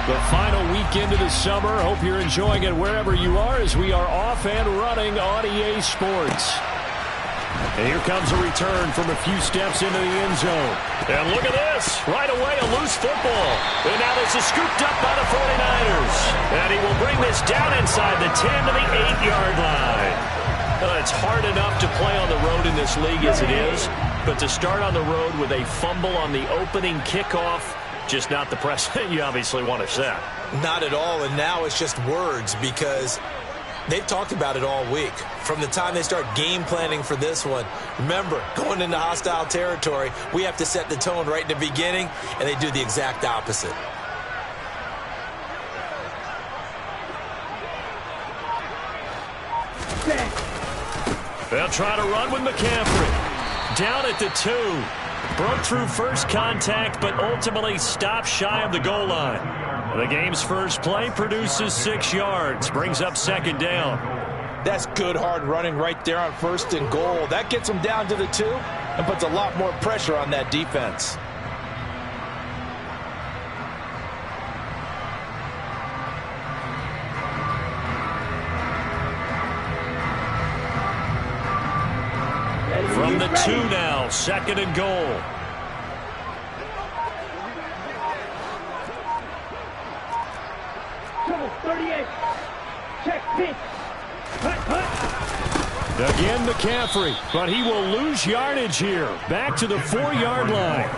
The final weekend of the summer. Hope you're enjoying it wherever you are as we are off and running on EA Sports. And here comes a return from a few steps into the end zone. And look at this. Right away, a loose football. And now this is scooped up by the 49ers. And he will bring this down inside the 10 to the 8-yard line. It's hard enough to play on the road in this league as it is. But to start on the road with a fumble on the opening kickoff, just not the precedent you obviously want to set. Not at all, and now it's just words because they've talked about it all week. From the time they start game planning for this one, remember, going into hostile territory, we have to set the tone right in the beginning, and they do the exact opposite. They'll try to run with McCaffrey. Down at the 2. Broke through first contact, but ultimately stopped shy of the goal line. The game's first play produces 6 yards, brings up second down. That's good hard running right there on first and goal. That gets them down to the 2 and puts a lot more pressure on that defense. From the 2 now, second and goal. Again, McCaffrey, but he will lose yardage here. Back to the 4-yard line.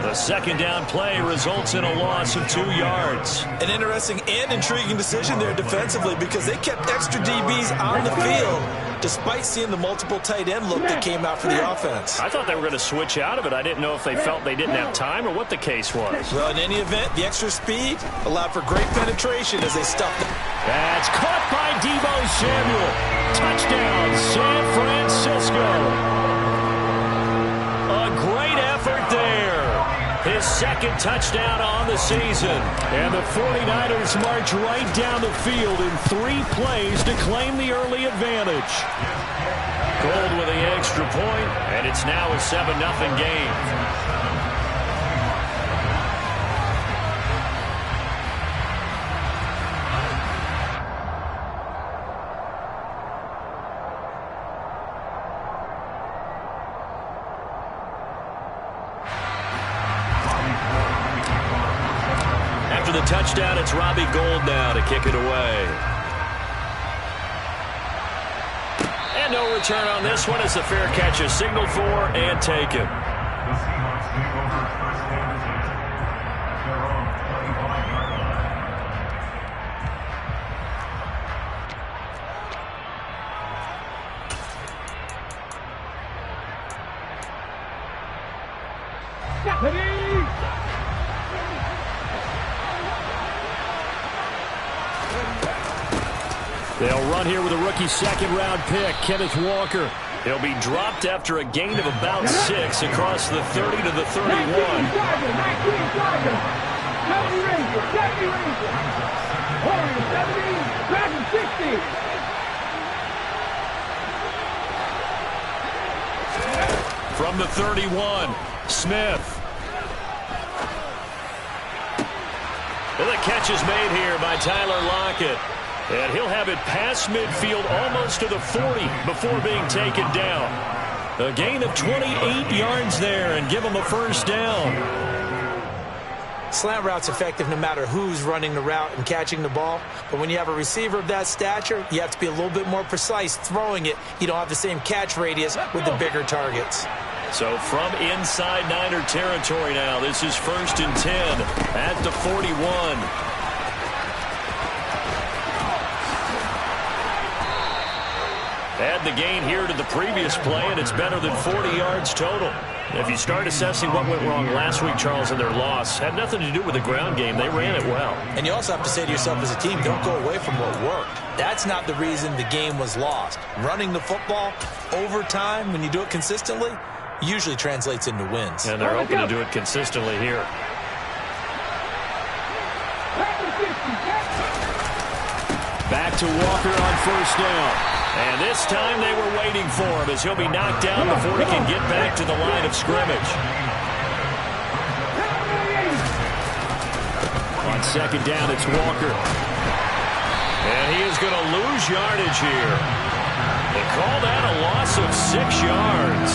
The second down play results in a loss of 2 yards. An interesting and intriguing decision there defensively because they kept extra DBs on the field despite seeing the multiple tight end look that came out for the offense. I thought they were going to switch out of it. I didn't know if they felt they didn't have time or what the case was. Well, in any event, the extra speed allowed for great penetration as they stuffed it. That's caught by Deebo Samuel. Touchdown, San Francisco. A great effort there. His second touchdown on the season. And the 49ers march right down the field in 3 plays to claim the early advantage. Gold with the extra point, and it's now a 7-0 game. After the touchdown, it's Robbie Gould now to kick it away. And no return on this one as the fair catch is signaled for and taken. They'll run here with a rookie second-round pick, Kenneth Walker. He'll be dropped after a gain of about 6 across the 30 to the 31. From the 31, Smith. And the catch is made here by Tyler Lockett. And he'll have it past midfield almost to the 40 before being taken down. A gain of 28 yards there and give him a first down. Slant route's effective no matter who's running the route and catching the ball. But when you have a receiver of that stature, you have to be a little bit more precise throwing it. You don't have the same catch radius with the bigger targets. So from inside Niner territory now, this is 1st and 10 at the 41. Add the gain here to the previous play, and it's better than 40 yards total. If you start assessing what went wrong last week, Charles, in their loss, had nothing to do with the ground game. They ran it well. And you also have to say to yourself as a team, don't go away from what worked. That's not the reason the game was lost. Running the football over time, when you do it consistently, usually translates into wins. And they're hoping to do it consistently here. Back to Walker on first down. And this time they were waiting for him as he'll be knocked down before he can get back to the line of scrimmage. On second down. It's Walker. And he is going to lose yardage here. They call that a loss of 6 yards.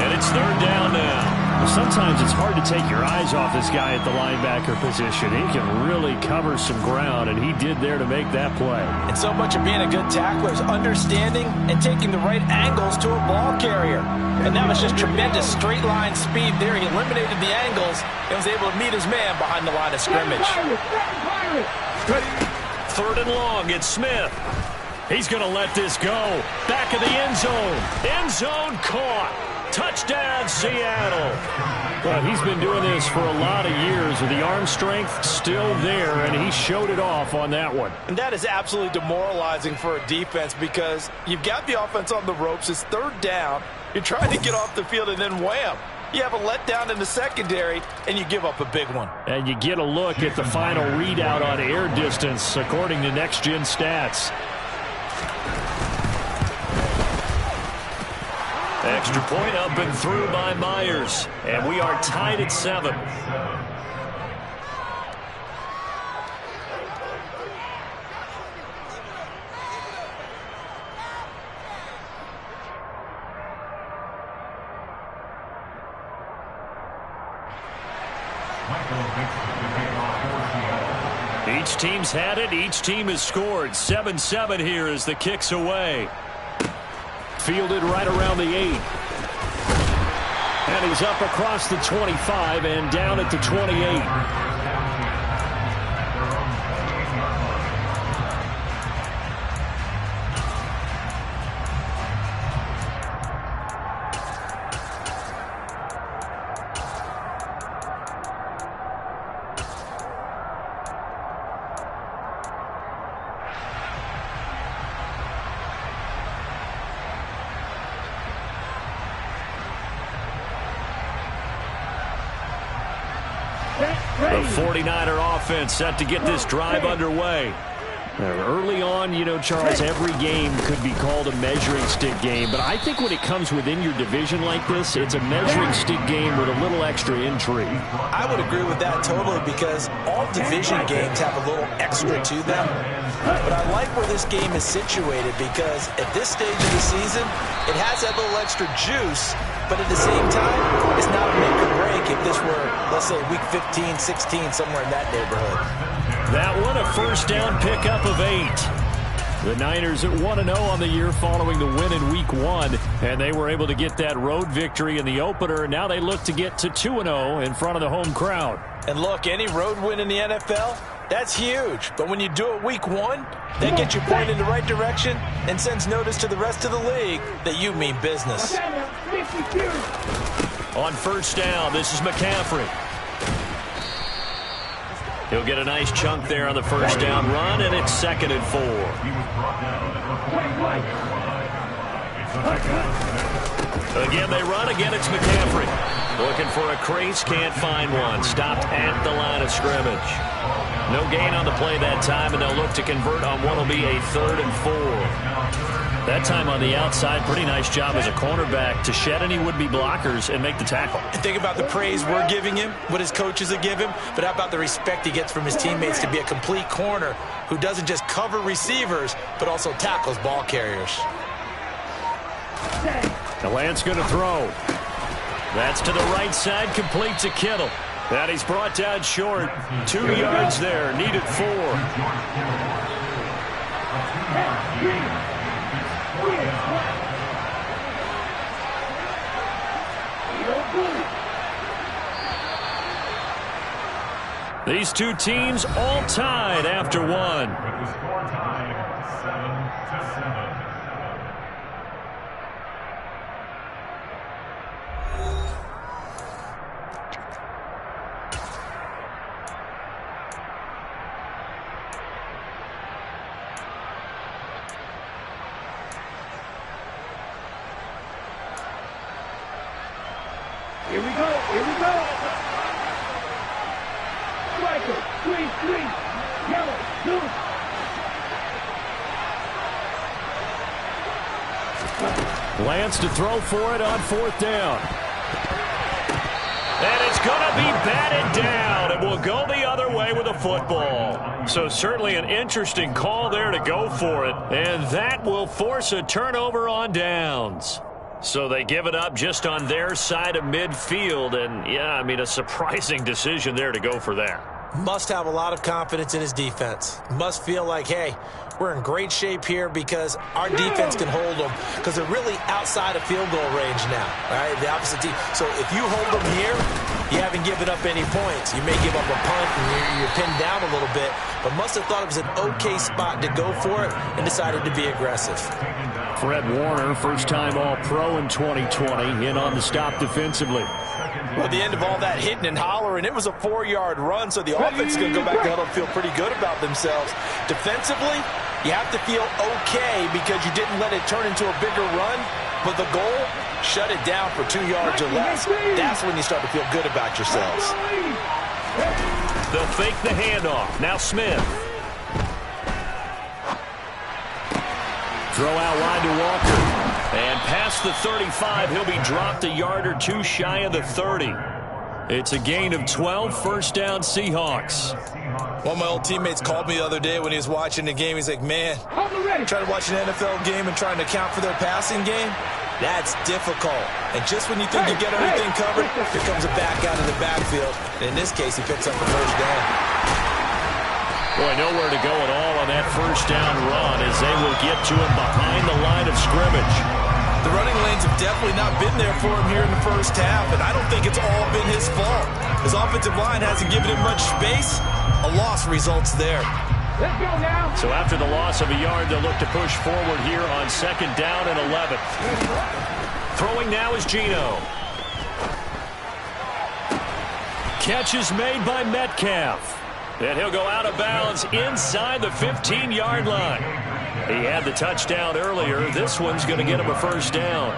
And it's third down now. Sometimes it's hard to take your eyes off this guy at the linebacker position. He can really cover some ground, and he did there to make that play. And so much of being a good tackler is understanding and taking the right angles to a ball carrier. And that was just tremendous straight line speed there. He eliminated the angles and was able to meet his man behind the line of scrimmage. Third and long, it's Smith. He's going to let this go. Back of the end zone. End zone caught. Touchdown, Seattle. Well, he's been doing this for a lot of years with the arm strength still there, and he showed it off on that one. And that is absolutely demoralizing for a defense because you've got the offense on the ropes. It's third down. You're trying to get off the field, and then wham. You have a letdown in the secondary, and you give up a big one. And you get a look at the final readout on air distance, according to Next Gen Stats. Extra point up and through by Myers. And we are tied at 7. Each team's had it. Each team has scored. 7-7 here as the kick's away. Fielded right around the 8. And he's up across the 25 and down at the 28. The 49er offense set to get this drive underway. Early on, you know, Charles, every game could be called a measuring stick game. But I think when it comes within your division like this, it's a measuring stick game with a little extra intrigue. I would agree with that totally because all division games have a little extra to them. But I like where this game is situated because at this stage of the season, it has that little extra juice. But at the same time, it's not a make or break if this were, let's say, week 15, 16, somewhere in that neighborhood. That one, a first down pickup of 8. The Niners at 1-0 on the year following the win in week 1. And they were able to get that road victory in the opener. And now they look to get to 2-0 in front of the home crowd. And look, any road win in the NFL, that's huge. But when you do it week 1, that gets you pointed in the right direction and sends notice to the rest of the league that you mean business. On first down, this is McCaffrey. He'll get a nice chunk there on the first down run, and it's 2nd and 4. Again, they run. Again, it's McCaffrey. Looking for a crease, can't find one. Stopped at the line of scrimmage. No gain on the play that time, and they'll look to convert on what will be a 3rd and 4. That time on the outside, pretty nice job as a cornerback to shed any would-be blockers and make the tackle. And think about the praise we're giving him, what his coaches have given him, but how about the respect he gets from his teammates to be a complete corner who doesn't just cover receivers, but also tackles ball carriers. The Lance going to throw. That's to the right side, complete to Kittle. And he's brought down short. 2 yards there, needed 4. These two teams all tied after 1. Here we go. Here we go. Striker, 3, yellow, 2. Lance to throw for it on 4th down. And it's going to be batted down. It will go the other way away with a football. So certainly an interesting call there to go for it. And that will force a turnover on downs. So they give it up just on their side of midfield. And, yeah, I mean, a surprising decision there to go for that. Must have a lot of confidence in his defense. Must feel like, hey, we're in great shape here because our defense can hold them because they're really outside of field goal range now, all right, the opposite team. So if you hold them here, you haven't given up any points. You may give up a punt and you're pinned down a little bit, but must have thought it was an okay spot to go for it and decided to be aggressive. Fred Warner, first-time All-Pro in 2020, in on the stop defensively. Well, at the end of all that hitting and hollering, it was a 4-yard run, so the offense is going to go back to huddle and feel pretty good about themselves. Defensively, you have to feel okay because you didn't let it turn into a bigger run, but the goal, shut it down for 2 yards or less. That's when you start to feel good about yourselves. They'll fake the handoff. Now Smith. Throw out wide to Walker. And past the 35, he'll be dropped a yard or two shy of the 30. It's a gain of 12, first down Seahawks. One of my old teammates called me the other day when he was watching the game. He's like, man, trying to watch an NFL game and trying to account for their passing game, that's difficult. And just when you think you get everything covered, here comes a back out of the backfield. And in this case, he picks up the first down. Boy, nowhere to go at all on that first down run as they will get to him behind the line of scrimmage. The running lanes have definitely not been there for him here in the first half, and I don't think it's all been his fault. His offensive line hasn't given him much space. A loss results there. Let's go now. So after the loss of a yard, they'll look to push forward here on second down and 11. Throwing now is Geno. Catch is made by Metcalf. And he'll go out of bounds inside the 15-yard line. He had the touchdown earlier. This one's going to get him a first down.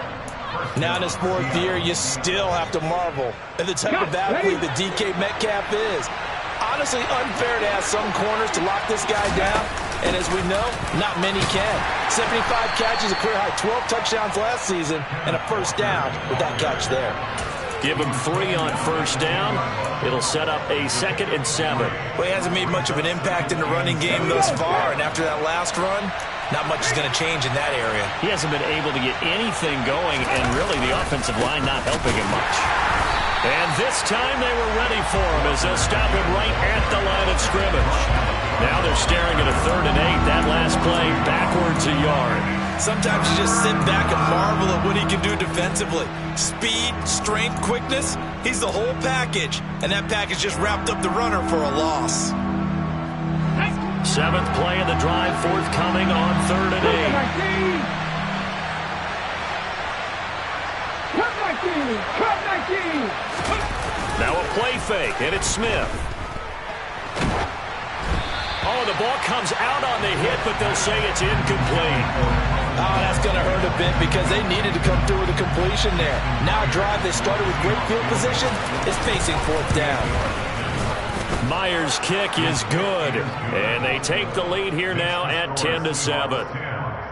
Now in his fourth year, you still have to marvel at the type of athlete that DK Metcalf is. Honestly, unfair to ask some corners to lock this guy down. And as we know, not many can. 75 catches, a career high 12 touchdowns last season, and a first down with that catch there. Give him 3 on first down. It'll set up a 2nd and 7. Well, he hasn't made much of an impact in the running game thus far, and after that last run, not much is going to change in that area. He hasn't been able to get anything going, and really the offensive line not helping him much. And this time they were ready for him as they'll stop him right at the line of scrimmage. Now they're staring at a 3rd and 8. That last play backwards a yard. Sometimes you just sit back and marvel at what he can do defensively. Speed, strength, quickness, he's the whole package. And that package just wrapped up the runner for a loss. 7th play of the drive, forthcoming on 3rd and 8. Now a play fake, and it's Smith. Oh, the ball comes out on the hit, but they'll say it's incomplete. Oh, that's going to hurt a bit because they needed to come through with a completion there. Now a drive they started with great field position is facing 4th down. Myers' kick is good, and they take the lead here now at 10-7.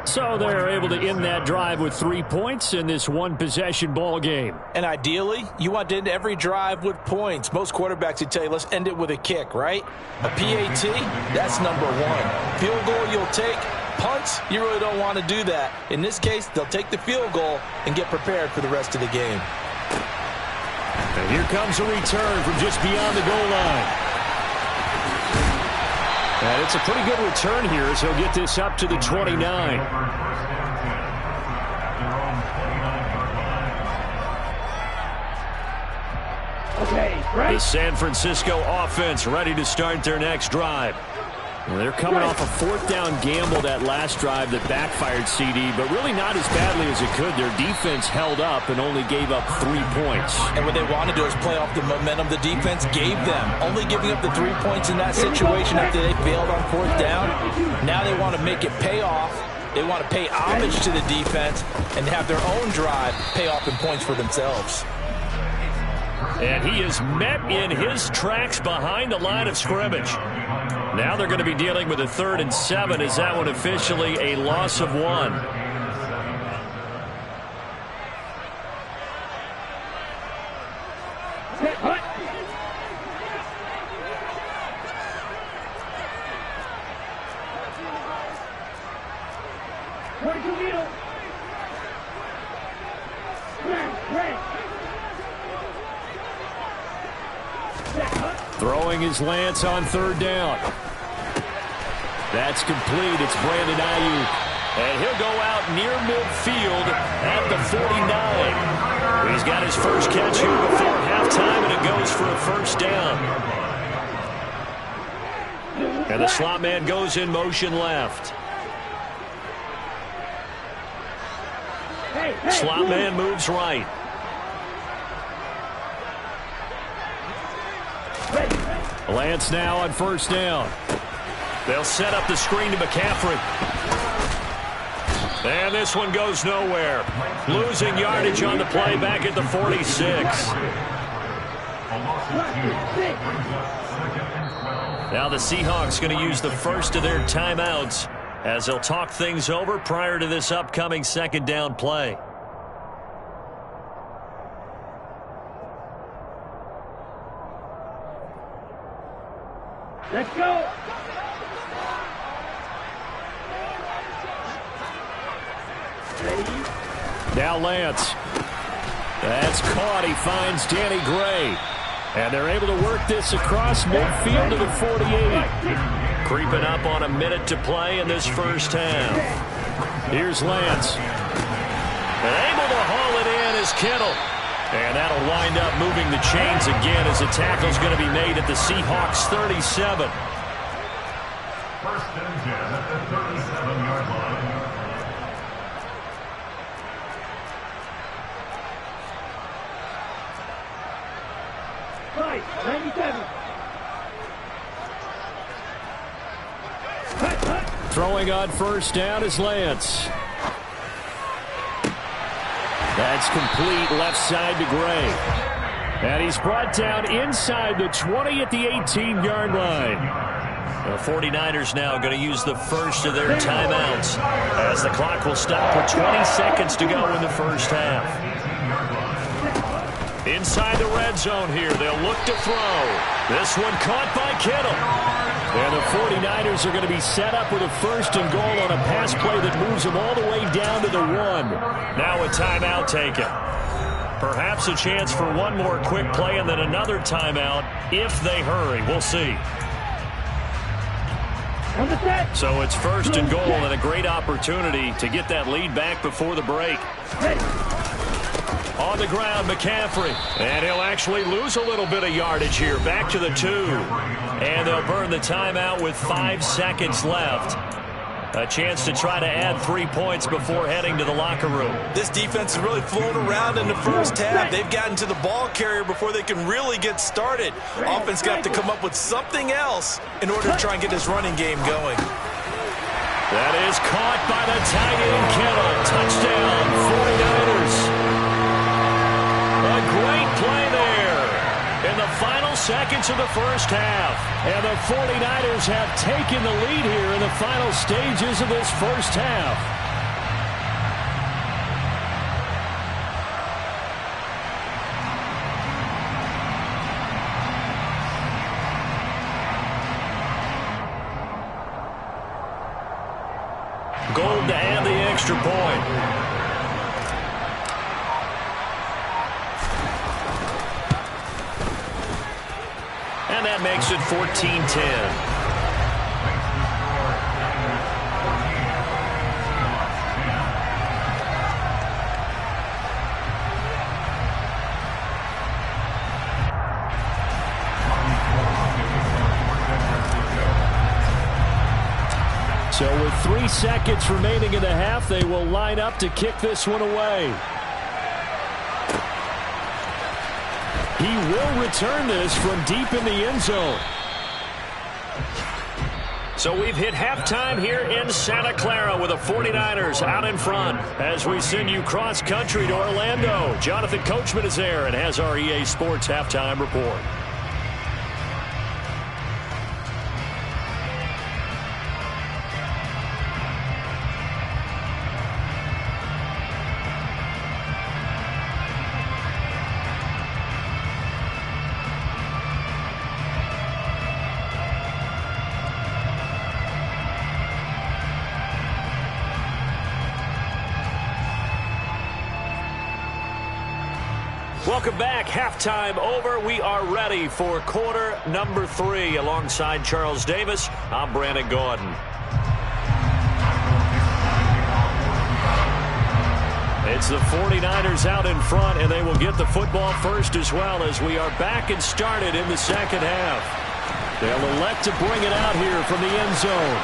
So they're able to end that drive with 3 points in this one-possession ball game. And ideally, you want to end every drive with points. Most quarterbacks would tell you, let's end it with a kick, right? A PAT, that's number 1. Field goal you'll take. Punts, you really don't want to do that. In this case, they'll take the field goal and get prepared for the rest of the game. And here comes a return from just beyond the goal line. And it's a pretty good return here as he'll get this up to the 29. Okay, right. The San Francisco offense ready to start their next drive. Well, they're coming off a 4th down gamble that last drive that backfired CD, but really not as badly as it could. Their defense held up and only gave up 3 points. And what they want to do is play off the momentum the defense gave them. Only giving up the 3 points in that situation after they failed on 4th down. Now they want to make it pay off. They want to pay homage to the defense and have their own drive pay off in points for themselves. And he is met in his tracks behind the line of scrimmage. Now they're going to be dealing with a 3rd and 7. Is that one officially a loss of 1? 22 middle. Red. Throwing his Lance on third down. That's complete. It's Brandon Ayuk. And he'll go out near midfield at the 49. He's got his first catch here before halftime, and it goes for a first down. And the slot man goes in motion left. Slot man moves right. Lance now on first down. They'll set up the screen to McCaffrey. And this one goes nowhere. Losing yardage on the play back at the 46. Now the Seahawks going to use the first of their timeouts as they'll talk things over prior to this upcoming second down play. Let's go. Now Lance. That's caught. He finds Danny Gray. And they're able to work this across midfield to the 48. Creeping up on a minute to play in this first half. Here's Lance. And able to haul it in is Kittle. And that'll wind up moving the chains again as the tackle's going to be made at the Seahawks 37. First and 10 at the 37-yard line. Right, 97. Throwing on first down is Lance. That's complete left side to Gray. And he's brought down inside the 20 at the 18-yard line. The 49ers now going to use the first of their timeouts as the clock will stop with 20 seconds to go in the first half. Inside the red zone here, they'll look to throw. This one caught by Kittle. And the 49ers are going to be set up with a first and goal on a pass play that moves them all the way down to the 1. Now a timeout taken. Perhaps a chance for one more quick play and then another timeout if they hurry. We'll see. So it's first and goal and a great opportunity to get that lead back before the break. On the ground, McCaffrey. And he'll actually lose a little bit of yardage here. Back to the 2. And they'll burn the timeout with 5 seconds left. A chance to try to add 3 points before heading to the locker room. This defense is really flown around in the first half. They've gotten to the ball carrier before they can really get started. Offense got to come up with something else in order to try and get this running game going. That is caught by the tight end Kittle. Touchdown, 49ers. A great play there in the final seconds of the first half. And the 49ers have taken the lead here in the final stages of this first half. Gold to add the extra point. And that makes it 14-10. So with 3 seconds remaining in the half, they will line up to kick this one away. He will return this from deep in the end zone. So we've hit halftime here in Santa Clara with the 49ers out in front as we send you cross-country to Orlando. Jonathan Coachman is there and has our EA Sports halftime report. Welcome back. Halftime over. We are ready for quarter number 3. Alongside Charles Davis, I'm Brandon Gordon. It's the 49ers out in front, and they will get the football first as well as we are back and started in the second half. They'll elect to bring it out here from the end zone.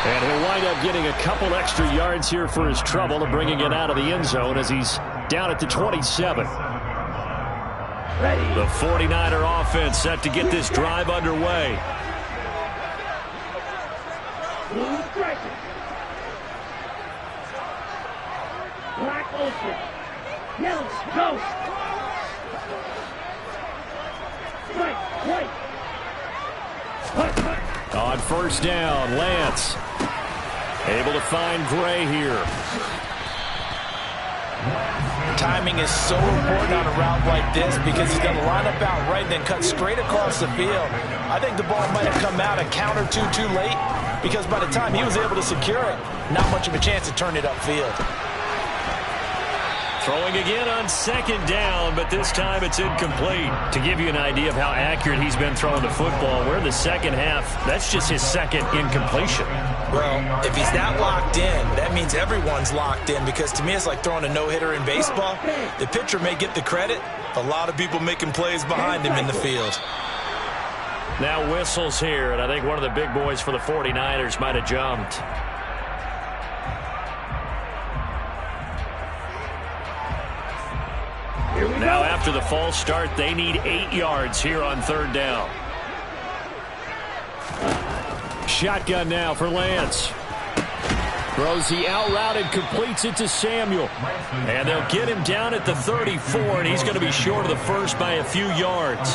And he'll wind up getting a couple extra yards here for his trouble and bringing it out of the end zone as he's down at the 27. The 49er offense set to get this drive underway. Black open. Yellow, go. Right. On first down, Lance able to find Gray here. Timing is so important on a route like this because he's going to line up out right and then cut straight across the field. I think the ball might have come out a count or two too late because by the time he was able to secure it, not much of a chance to turn it upfield. Throwing again on second down, but this time it's incomplete. To give you an idea of how accurate he's been throwing the football, we're in the second half. That's just his second incompletion. Well, if he's that locked in, that means everyone's locked in because to me it's like throwing a no-hitter in baseball. The pitcher may get the credit. A lot of people making plays behind him in the field. Now whistles here, and I think one of the big boys for the 49ers might have jumped. Now after the false start, they need 8 yards here on third down. Shotgun now for Lance. Throws the out route and completes it to Samuel. And they'll get him down at the 34, and he's going to be short of the first by a few yards.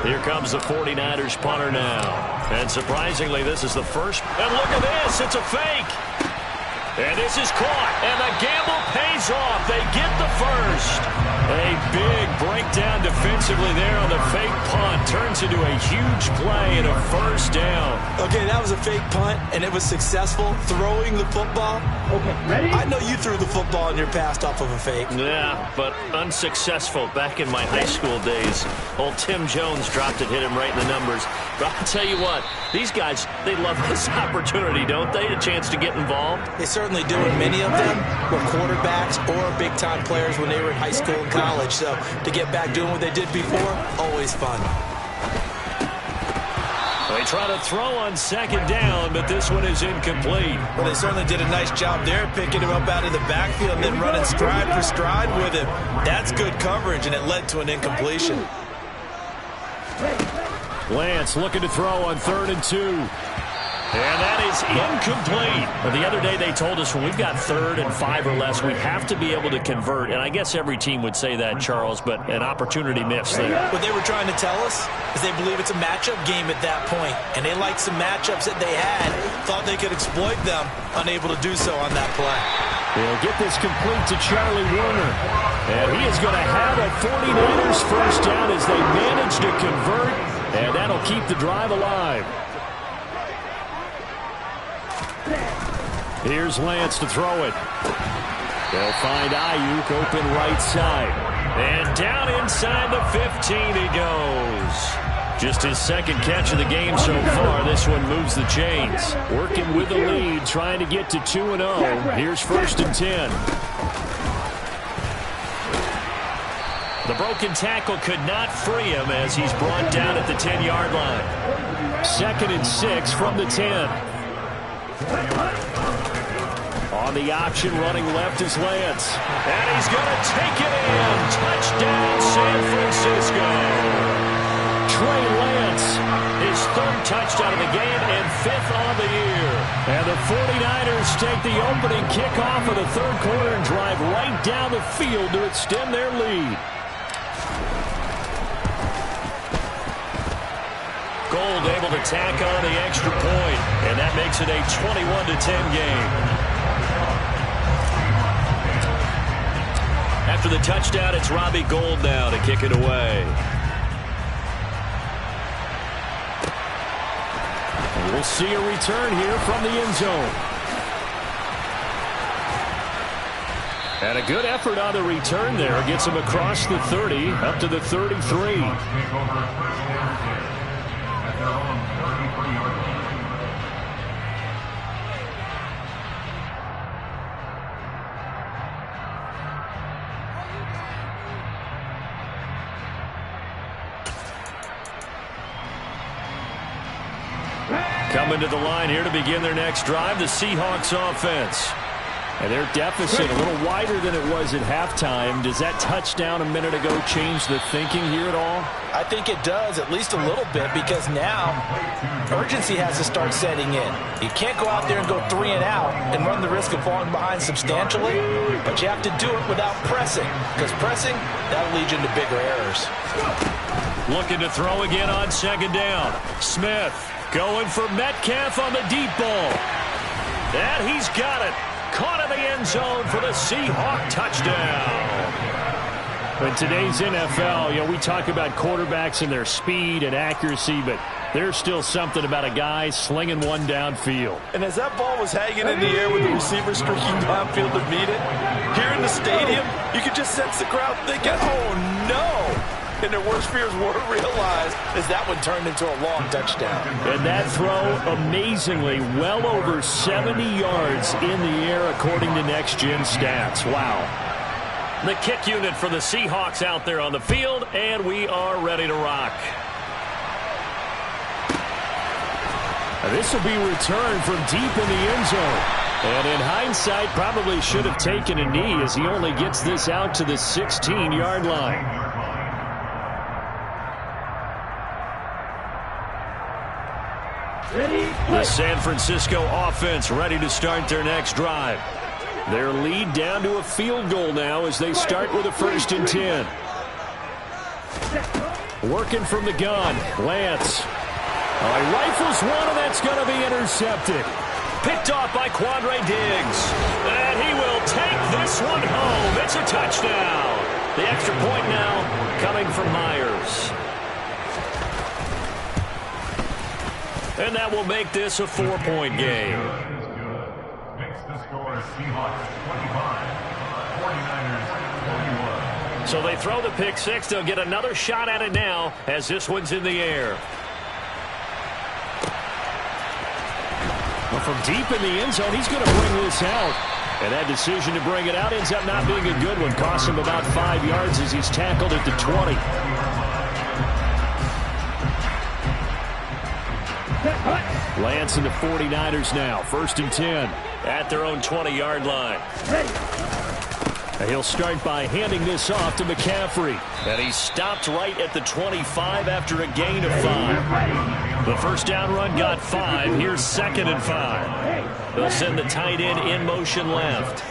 Here comes the 49ers punter now. And surprisingly, this is the first. And look at this. It's a fake. And this is caught, and the gamble pays off. They get the first. A big breakdown defensively there on the fake punt. Turns into a huge play and a first down. Okay, that was a fake punt, and it was successful throwing the football. Okay, ready? I know you threw the football in your pass off of a fake. Yeah, but unsuccessful back in my high school days. Old Tim Jones dropped it, hit him right in the numbers. But I'll tell you what, these guys, they love this opportunity, don't they? A chance to get involved. They certainly do, and many of them were quarterbacks or big-time players when they were in high school and college. So to get back doing what they did before, always fun. They try to throw on second down, but this one is incomplete. Well, they certainly did a nice job there, picking him up out of the backfield and then running stride for stride with him. That's good coverage, and it led to an incompletion. Lance looking to throw on 3rd and 2. And that is incomplete. The other day they told us when we've got 3rd and 5 or less, we have to be able to convert. And I guess every team would say that, Charles, but an opportunity missed there. What they were trying to tell us is they believe it's a matchup game at that point. And they liked some matchups that they had, thought they could exploit them, unable to do so on that play. They'll get this complete to Charlie Warner. And he is going to have a 49ers first down as they manage to convert. And that'll keep the drive alive. Here's Lance to throw it. They'll find Ayuk open right side. And down inside the 15 he goes. Just his second catch of the game so far. This one moves the chains. Working with the lead, trying to get to 2-0. Here's 1st and 10. The broken tackle could not free him as he's brought down at the 10-yard line. 2nd and 6 from the 10. On the option, running left is Lance. And he's going to take it in. Touchdown, San Francisco. Trey Lance, his 3rd touchdown of the game and 5th on the year. And the 49ers take the opening kickoff of the 3rd quarter and drive right down the field to extend their lead. Gold able to tack on the extra point, and that makes it a 21-10 game. After the touchdown, it's Robbie Gould now to kick it away. And we'll see a return here from the end zone. And a good effort on the return there. Gets him across the 30, up to the 33. Coming to the line here to begin their next drive, the Seahawks offense. And their deficit a little wider than it was at halftime. Does that touchdown a minute ago change the thinking here at all? I think it does, at least a little bit, because now urgency has to start setting in. You can't go out there and go 3 and out and run the risk of falling behind substantially, but you have to do it without pressing, because pressing, that'll lead you into bigger errors. Looking to throw again on second down. Smith going for Metcalf on the deep ball. And he's got it. Caught in the end zone for the Seahawk touchdown. In today's NFL, we talk about quarterbacks and their speed and accuracy, but there's still something about a guy slinging one downfield. And as that ball was hanging in the air with the receiver streaking downfield to meet it, here in the stadium, you could just sense the crowd thinking, oh no! And their worst fears were realized as that one turned into a long touchdown. And that throw, amazingly, well over 70 yards in the air according to Next Gen Stats. Wow. The kick unit for the Seahawks out there on the field, and we are ready to rock. This will be returned from deep in the end zone. And in hindsight, probably should have taken a knee as he only gets this out to the 16-yard line. The San Francisco offense ready to start their next drive. Their lead down to a field goal now as they start with a 1st and 10. Working from the gun, Lance. He rifles one, and that's going to be intercepted. Picked off by Quandre Diggs. And he will take this one home. It's a touchdown. The extra point now coming from Myers. And that will make this a 4-point game. Makes the score Seahawks 25, 49ers 41. So they throw the pick six. They'll get another shot at it now as this one's in the air. Well, from deep in the end zone, he's going to bring this out. And that decision to bring it out ends up not being a good one. Costs him about 5 yards as he's tackled at the 20. Lance and the 49ers now. 1st and 10 at their own 20-yard line. And he'll start by handing this off to McCaffrey. And he's stopped right at the 25 after a gain of 5. The first down run got 5. Here's 2nd and 5. They'll send the tight end in motion left.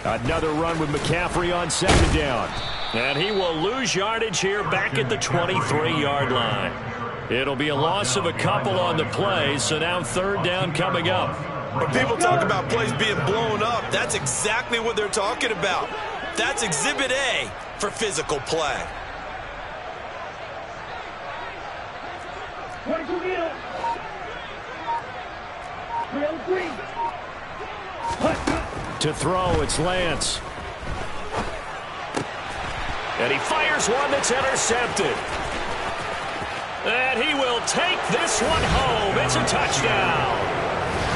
Another run with McCaffrey on 2nd down. And he will lose yardage here back at the 23-yard line. It'll be a loss of a couple on the play, so now 3rd down coming up. When people talk about plays being blown up, that's exactly what they're talking about. That's Exhibit A for physical play. To throw, it's Lance. And he fires one that's intercepted. And he will take this one home. It's a touchdown.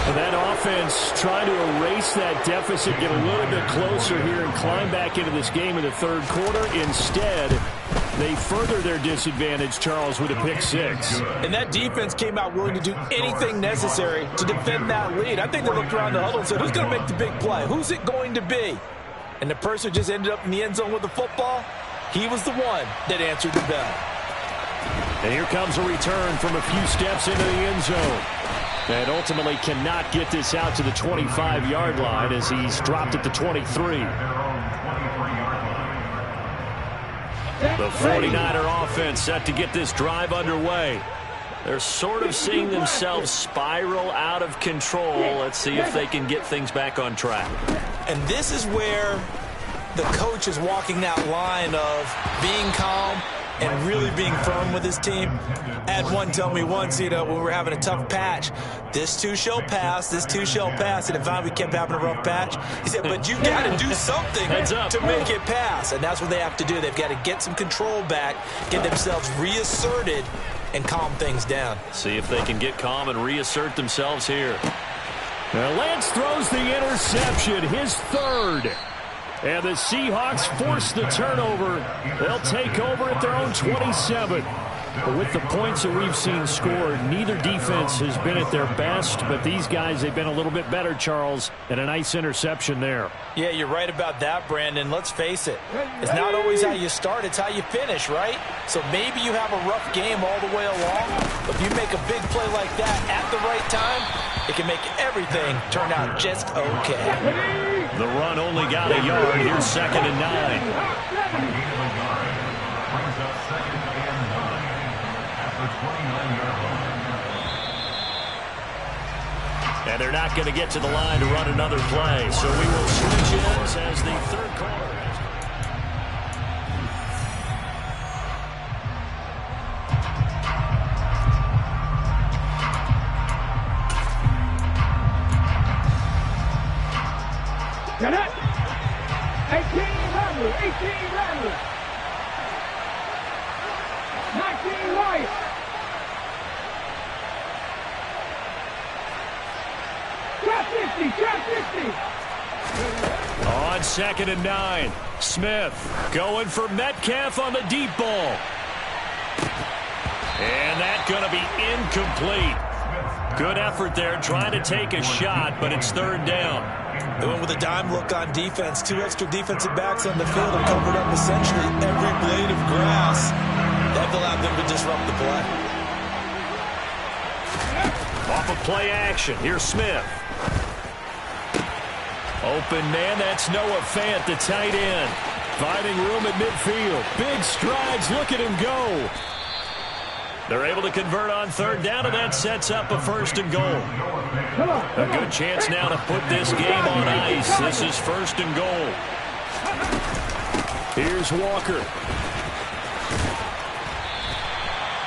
And that offense trying to erase that deficit, get a little bit closer here and climb back into this game in the 3rd quarter. Instead, they further their disadvantage, Charles, with a pick 6. And that defense came out willing to do anything necessary to defend that lead. I think they looked around the huddle and said, who's going to make the big play? Who's it going to be? And the person just ended up in the end zone with the football, he was the one that answered the bell. And here comes a return from a few steps into the end zone. And ultimately cannot get this out to the 25-yard line as he's dropped at the 23. The 49er offense set to get this drive underway. They're sort of seeing themselves spiral out of control. Let's see if they can get things back on track. And this is where the coach is walking that line of being calm and really being firm with his team. I had one tell me once, when we were having a tough patch, this too shall pass, this too shall pass. And if we kept having a rough patch, he said, but you got to do something to make it pass. And that's what they have to do. They've got to get some control back, get themselves reasserted, and calm things down. See if they can get calm and reassert themselves here. Now Lance throws the interception, his third. And the Seahawks force the turnover. They'll take over at their own 27. But with the points that we've seen scored, neither defense has been at their best. But these guys, they've been a little bit better, Charles, and a nice interception there. Yeah, you're right about that, Brandon. Let's face it. It's not always how you start, it's how you finish, right? So maybe you have a rough game all the way along, but if you make a big play like that at the right time, it can make everything turn out just okay. The run only got a yard. Here's 2nd and 9. And they're not going to get to the line to run another play. So we will switch ends as the third quarter. Get it! 18 Randall, 18 Randall. 19 White. Trap 50, trap 50. On 2nd and 9, Smith going for Metcalf on the deep ball. And that's going to be incomplete. Good effort there trying to take a shot, but it's 3rd down. They went with a dime look on defense. 2 extra defensive backs on the field and covered up essentially every blade of grass. That allowed them to disrupt the play. Off of play action, here's Smith. Open man, that's Noah Fant, the tight end. Finding room at midfield. Big strides, look at him go. They're able to convert on 3rd down, and that sets up a 1st and goal. A good chance now to put this game on ice. This is 1st and goal. Here's Walker.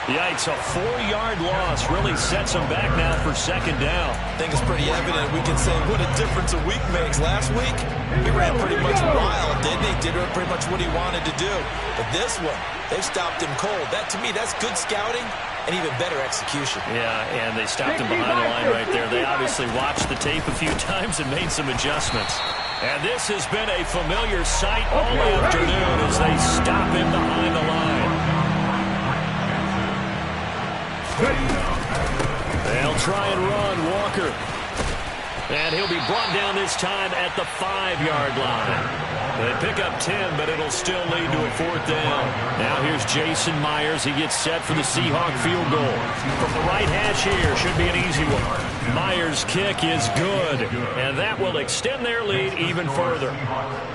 Yikes, a 4-yard loss really sets them back now for 2nd down. I think it's pretty evident. We can say what a difference a week makes. Last week, he ran pretty much wild, didn't he? Did pretty much what he wanted to do. But this one, they've stopped him cold. That, to me, that's good scouting and even better execution. Yeah, and they stopped him behind the line right there. They obviously watched the tape a few times and made some adjustments. And this has been a familiar sight all afternoon as they stop him behind the line. They'll try and run Walker. And he'll be brought down this time at the 5-yard line. They pick up 10, but it'll still lead to a 4th down. Now here's Jason Myers. He gets set for the Seahawk field goal. From the right hash here, should be an easy one. Myers' kick is good, and that will extend their lead even further.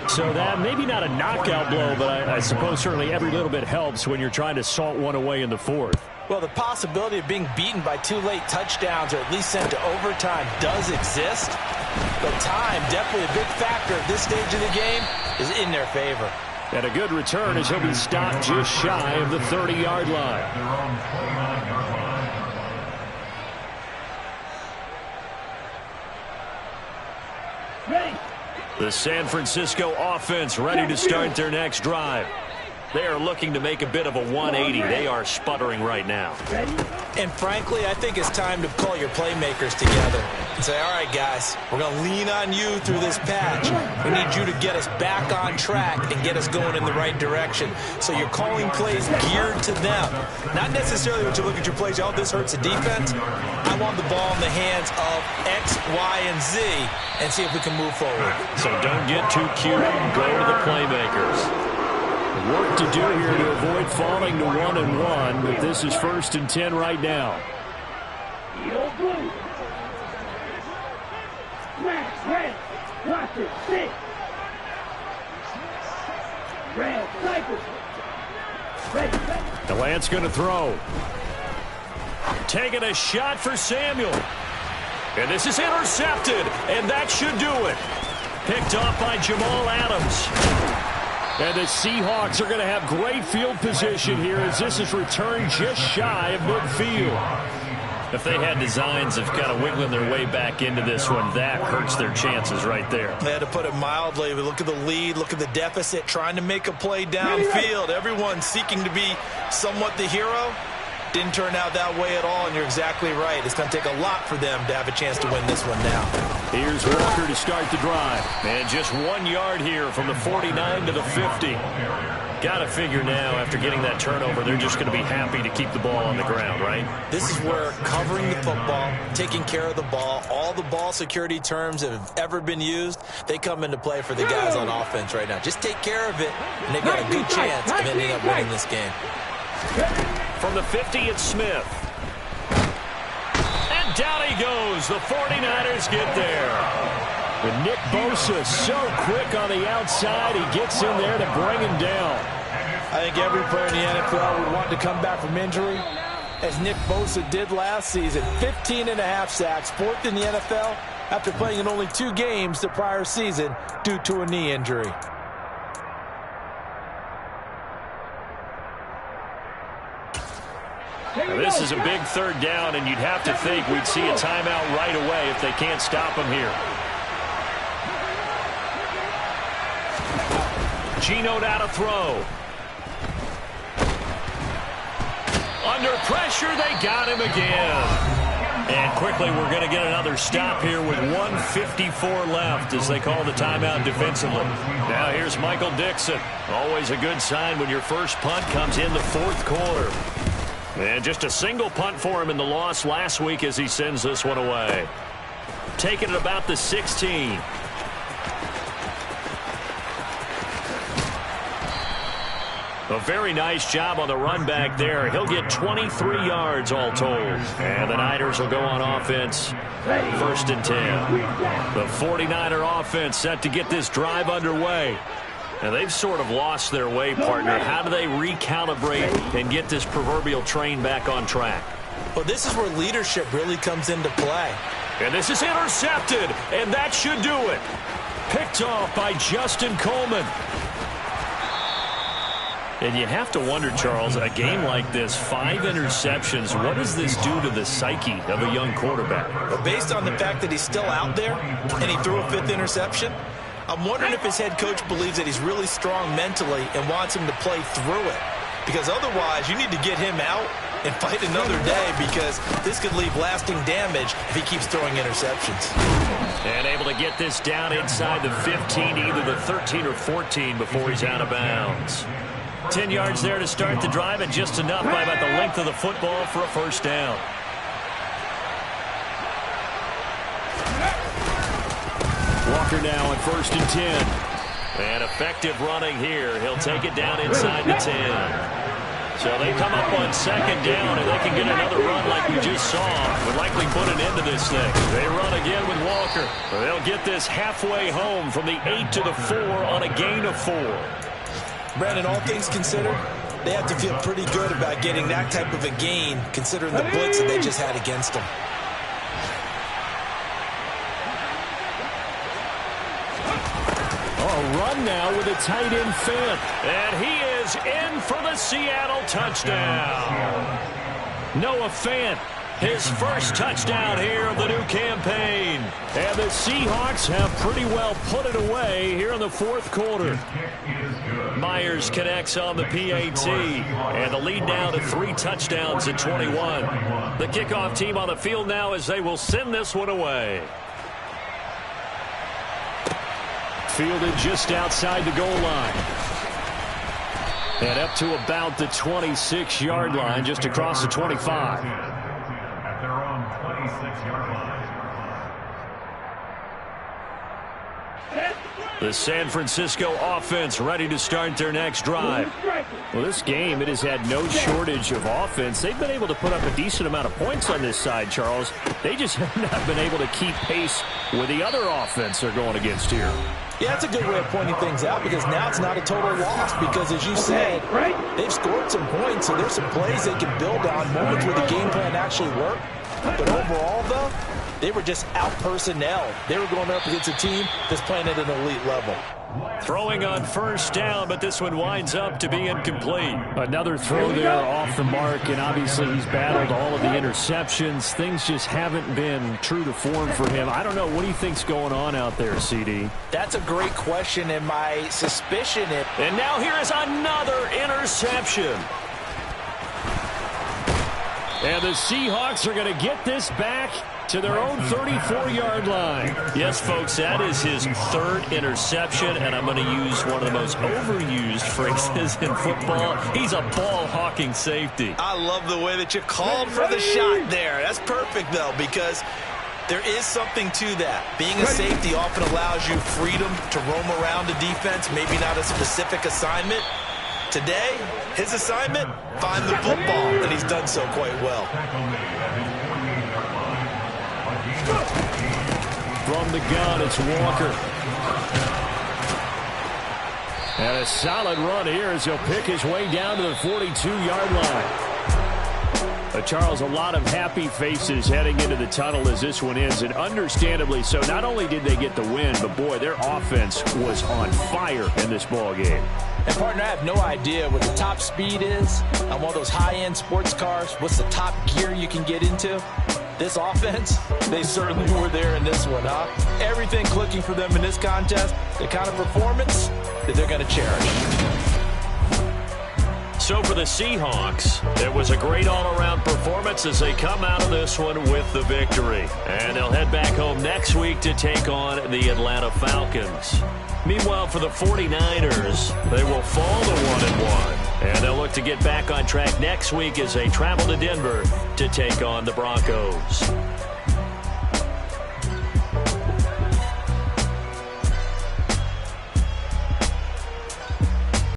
So that, maybe not a knockout blow, but I suppose certainly every little bit helps when you're trying to salt one away in the 4th. Well, the possibility of being beaten by 2 late touchdowns or at least sent to overtime does exist. But time, definitely a big factor at this stage of the game, is in their favor. And a good return as he'll be stopped just shy of the 30-yard line. Ready. The San Francisco offense ready to start their next drive. They are looking to make a bit of a 180. They are sputtering right now. And frankly, I think it's time to call your playmakers together and say, all right, guys, we're going to lean on you through this patch. We need you to get us back on track and get us going in the right direction. So you're calling plays geared to them. Not necessarily when you look at your plays, oh, this hurts the defense. I want the ball in the hands of X, Y, and Z and see if we can move forward. So don't get too cute. Go to the playmakers. Work to do here to avoid falling to 1-1, but this is 1st and 10 right now. Yo, blue. Max, red. Watch it. 6. Red, cycle. Ready. The Lance going to throw. Taking a shot for Samuel. And this is intercepted, and that should do it. Picked off by Jamal Adams. And the Seahawks are going to have great field position here as this is returned just shy of midfield. If they had designs of kind of wiggling their way back into this one, that hurts their chances right there. They had to put it mildly. Look at the lead, look at the deficit, trying to make a play downfield. Everyone seeking to be somewhat the hero. Didn't turn out that way at all, and you're exactly right. It's going to take a lot for them to have a chance to win this one now. Here's Walker to start the drive. And just 1 yard here from the 49 to the 50. Got to figure now, after getting that turnover, they're just going to be happy to keep the ball on the ground, right? This is where covering the football, taking care of the ball, all the ball security terms that have ever been used, they come into play for the guys on offense right now. Just take care of it, and they've got a good chance of ending up winning this game. From the 50, it's Smith. And down he goes. The 49ers get there. And Nick Bosa so quick on the outside. He gets in there to bring him down. I think every player in the NFL would want to come back from injury, as Nick Bosa did last season. 15.5 sacks, fourth in the NFL, after playing in only 2 games the prior season due to a knee injury. Now, this is a big third down, and you'd have to think we'd see a timeout right away if they can't stop him here. Geno out to throw. Under pressure, they got him again. And quickly, we're going to get another stop here with 1:54 left as they call the timeout defensively. Now here's Michael Dixon. Always a good sign when your first punt comes in the fourth quarter. And just a single punt for him in the loss last week as he sends this one away. Taking it about the 16. A very nice job on the run back there. He'll get 23 yards all told. And the Niners will go on offense. 1st and 10. The 49er offense set to get this drive underway. Now, they've sort of lost their way, partner. How do they recalibrate and get this proverbial train back on track? Well, this is where leadership really comes into play. And this is intercepted, and that should do it. Picked off by Justin Coleman. And you have to wonder, Charles, a game like this, 5 interceptions, what does this do to the psyche of a young quarterback? Well, based on the fact that he's still out there and he threw a 5th interception, I'm wondering if his head coach believes that he's really strong mentally and wants him to play through it. Because otherwise, you need to get him out and fight another day, because this could leave lasting damage if he keeps throwing interceptions. And able to get this down inside the 15, either the 13 or 14 before he's out of bounds. 10 yards there to start the drive, and just enough by about the length of the football for a first down. Walker now on 1st and 10. And effective running here. He'll take it down inside the 10. So they come up on 2nd down, and they can get another run like we just saw. Would likely put an end to this thing. They run again with Walker. They'll get this halfway home from the 8 to the 4 on a gain of 4. Brandon, all things considered, they have to feel pretty good about getting that type of a gain, considering the blitz that they just had against them. A run now with a tight end Fant. And he is in for the Seattle touchdown. Noah Fant, his first touchdown here of the new campaign. And the Seahawks have pretty well put it away here in the 4th quarter. Myers connects on the PAT. And the lead now to 3 touchdowns at 21. The kickoff team on the field now as they will send this one away. Fielded just outside the goal line. And up to about the 26-yard line, just across the 25. At their own 26-yard line. The San Francisco offense ready to start their next drive. Well, this game, it has had no shortage of offense. They've been able to put up a decent amount of points on this side, Charles. They just have not been able to keep pace with the other offense they're going against here. Yeah, that's a good way of pointing things out, because now it's not a total loss, because as you said, they've scored some points, so there's some plays they can build on, moments where the game plan actually worked. But overall, though, they were just out personnel. They were going up against a team that's playing at an elite level. Throwing on first down, but this one winds up to be incomplete. Another throw there off the mark, and obviously he's battled all of the interceptions. Things just haven't been true to form for him. I don't know. What do you think's going on out there, CD? That's a great question, and my suspicion is... And now here is another interception. And the Seahawks are going to get this back to their own 34-yard line. Yes, folks, that is his third interception, and I'm going to use one of the most overused phrases in football. He's a ball-hawking safety. I love the way that you called for the shot there. That's perfect, though, because there is something to that. Being a safety often allows you freedom to roam around the defense, maybe not a specific assignment. Today, his assignment, find the football, and he's done so quite well. From the gun, it's Walker. And a solid run here as he'll pick his way down to the 42-yard line. Charles, a lot of happy faces heading into the tunnel as this one ends, and understandably so. Not only did they get the win, but, boy, their offense was on fire in this ball game. And, partner, I have no idea what the top speed is on one of those high-end sports cars. What's the top gear you can get into? This offense, they certainly were there in this one, huh? Everything clicking for them in this contest, the kind of performance that they're going to cherish. So for the Seahawks, it was a great all-around performance as they come out of this one with the victory. And they'll head back home next week to take on the Atlanta Falcons. Meanwhile, for the 49ers, they will fall to 1-1. And they'll look to get back on track next week as they travel to Denver to take on the Broncos.